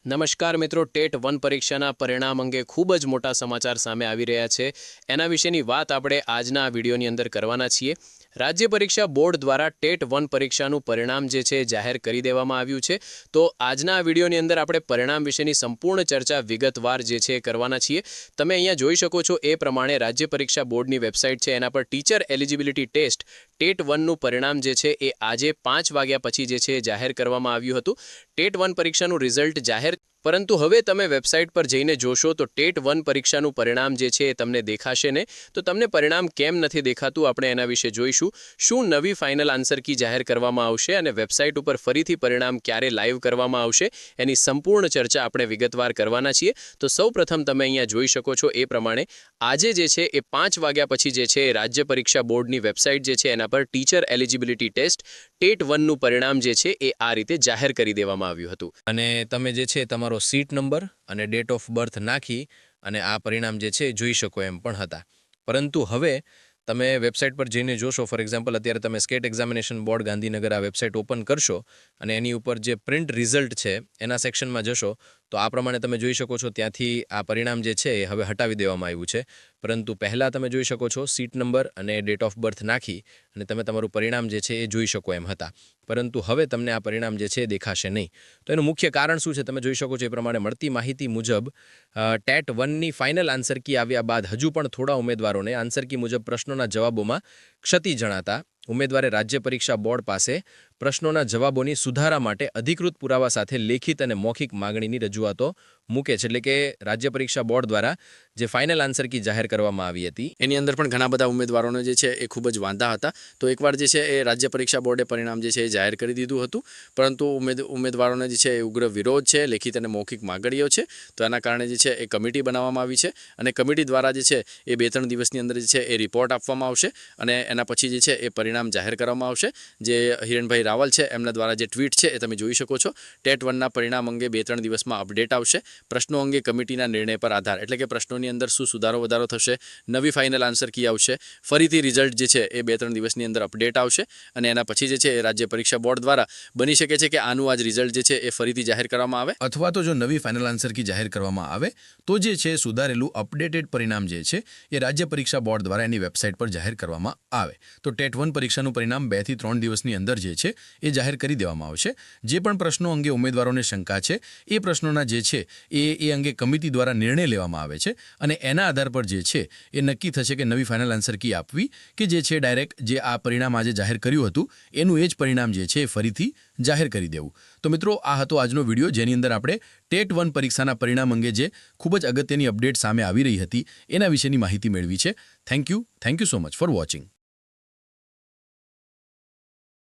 નમસ્કાર મિત્રો, ટેટ 1 પરીક્ષાના પરિણામ અંગે ખૂબ જ મોટા સમાચાર સામે આવી રહ્યા છે। એના વિશેની વાત આપણે આજના આ વિડીયોની અંદર કરવાના છીએ। રાજ્ય પરીક્ષા બોર્ડ દ્વારા ટેટ 1 પરીક્ષાનું પરિણામ જે છે જાહેર કરી દેવામાં આવ્યું છે। તો આજના આ વિડીયોની અંદર આપણે પરિણામ વિશેની સંપૂર્ણ ચર્ચા વિગતવાર જે છે કરવાના છીએ। તમે અહીંયા જોઈ શકો છો એ પ્રમાણે રાજ્ય પરીક્ષા બોર્ડની વેબસાઇટ છે, એના પર ટીચર એલિજિબિલિટી ટેસ્ટ ટેટ 1નું પરિણામ જે છે એ આજે 5 વાગ્યા પછી જે છે જાહેર કરવામાં આવ્યું હતું। ટેટ 1 પરીક્ષાનું રિઝલ્ટ જાહેર, પરંતુ હવે તમે વેબસાઇટ પર જઈને જોશો તો ટેટ 1 પરીક્ષાનું પરિણામ જે છે એ તમને દેખાશે ને। તો તમને પરિણામ કેમ નથી દેખાતું આપણે એના વિશે જોઈશું। શું નવી ફાઇનલ આન્સર કી જાહેર કરવામાં આવશે અને વેબસાઇટ ઉપર ફરીથી પરિણામ ક્યારે લાઈવ કરવામાં આવશે એની સંપૂર્ણ ચર્ચા આપણે વિગતવાર કરવાના છીએ। તો સૌપ્રથમ તમે અહીંયા જોઈ શકો છો એ પ્રમાણે આજે જે છે એ 5 વાગ્યા પછી જે છે રાજ્ય પરીક્ષા બોર્ડની વેબસાઇટ જે છે એના પર ટીચર એલિજિબિલિટી ટેસ્ટ ટેટ 1નું પરિણામ જે છે એ આ રીતે જાહેર કરી દેવામાં આવ્યું હતું અને તમે જે છે તમારો સીટ નંબર અને ડેટ ઓફ બર્થ નાખી અને આ પરિણામ જે છે જોઈ શકો એમ પણ હતા। પરંતુ હવે તમે વેબસાઇટ પર જઈને જોશો, ફોર એક્ઝામ્પલ અત્યારે તમે સ્ટેટ એક્ઝામિનેશન બોર્ડ ગાંધીનગર આ વેબસાઇટ ઓપન કરશો અને એની ઉપર જે પ્રિન્ટ રિઝલ્ટ છે એના સેક્શનમાં જશો તો આ પ્રમાણે તમે જોઈ શકો છો ત્યાંથી આ પરિણામ જે છે એ હવે હટાવી દેવામાં આવ્યું છે। પરંતુ પહેલાં તમે જોઈ શકો છો સીટ નંબર અને ડેટ ઓફ બર્થ નાખી અને તમે તમારું પરિણામ જે છે એ જોઈ શકો એમ હતા, પરંતુ હવે તમને આ પરિણામ જે છે એ દેખાશે નહીં। તો એનું મુખ્ય કારણ શું છે તમે જોઈ શકો છો એ પ્રમાણે મળતી માહિતી મુજબ ટેટ 1ની ફાઇનલ આન્સર કી આવ્યા બાદ હજુ પણ થોડા ઉમેદવારોને આન્સર કી મુજબ પ્રશ્નોના જવાબોમાં ક્ષતિ જણાતા ઉમેદવારે રાજ્ય પરીક્ષા બોર્ડ પાસે પ્રશ્નોના જવાબોની સુધારા માટે અધિકૃત પુરાવા સાથે લેખિત અને મૌખિક માગણીની રજૂઆતો મૂકે છે। એટલે કે રાજ્ય પરીક્ષા બોર્ડ દ્વારા જે ફાઇનલ આન્સર કી જાહેર કરવામાં આવી હતી એની અંદર પણ ઘણા બધા ઉમેદવારોને જે છે એ ખૂબ જ વાંધા હતા। તો એકવાર જે છે એ રાજ્ય પરીક્ષા બોર્ડે પરિણામ જે છે એ જાહેર કરી દીધું હતું, પરંતુ ઉમેદવારોને જે છે એ ઉગ્ર વિરોધ છે, લેખિત અને મૌખિક માગણીઓ છે। તો એના કારણે જે છે એ કમિટી બનાવવામાં આવી છે અને કમિટી દ્વારા જે છે એ 2-3 દિવસની અંદર જે છે એ રિપોર્ટ આપવામાં આવશે અને એના પછી જે છે એ પરિણામ જાહેર કરવામાં આવશે। જે હિરણભાઈ રાવલ છે એમના દ્વારા જે ટ્વીટ છે એ તમે જોઈ શકો છો। ટેટ 1ના પરિણામ અંગે 2-3 દિવસમાં અપડેટ આવશે। પ્રશ્નો અંગે કમિટીના નિર્ણય પર આધાર, એટલે કે પ્રશ્નોની અંદર શું સુધારો વધારો થશે, નવી ફાઇનલ આન્સર કી આવશે, ફરીથી રિઝલ્ટ જે છે એ 2-3 દિવસની અંદર અપડેટ આવશે અને એના પછી જે છે એ રાજ્ય પરીક્ષા બોર્ડ દ્વારા બની શકે છે કે આનું આજ રિઝલ્ટ જે છે એ ફરીથી જાહેર કરવામાં આવે, અથવા તો જો નવી ફાઇનલ આન્સર કી જાહેર કરવામાં આવે તો જે છે સુધારેલું અપડેટેડ પરિણામ જે છે એ રાજ્ય પરીક્ષા બોર્ડ દ્વારા એની વેબસાઇટ પર જાહેર કરવામાં આવે। તો ટેટ 1 પરીક્ષાનું પરિણામ 2 થી 3 દિવસની અંદર જે છે એ જાહેર કરી દેવામાં આવશે। જે પણ પ્રશ્નો અંગે ઉમેદવારોને શંકા છે એ પ્રશ્નોના જે છે એ અંગે કમિટી દ્વારા નિર્ણય લેવામાં આવે છે અને એના આધાર પર જે છે એ નક્કી થશે કે નવી ફાઇનલ આન્સર કી આપવી કે જે છે ડાયરેક્ટ જે આ પરિણામ આજે જાહેર કર્યું હતું એનું એ જ પરિણામ જે છે એ ફરીથી જાહેર કરી દેવું। તો મિત્રો, આ હતો આજનો વિડીયો જેની અંદર આપણે ટેટ 1 પરીક્ષાના પરિણામ અંગે જે ખૂબ જ અગત્યની અપડેટ સામે આવી રહી હતી એના વિશેની માહિતી મેળવી છે। Thank you so much for watching.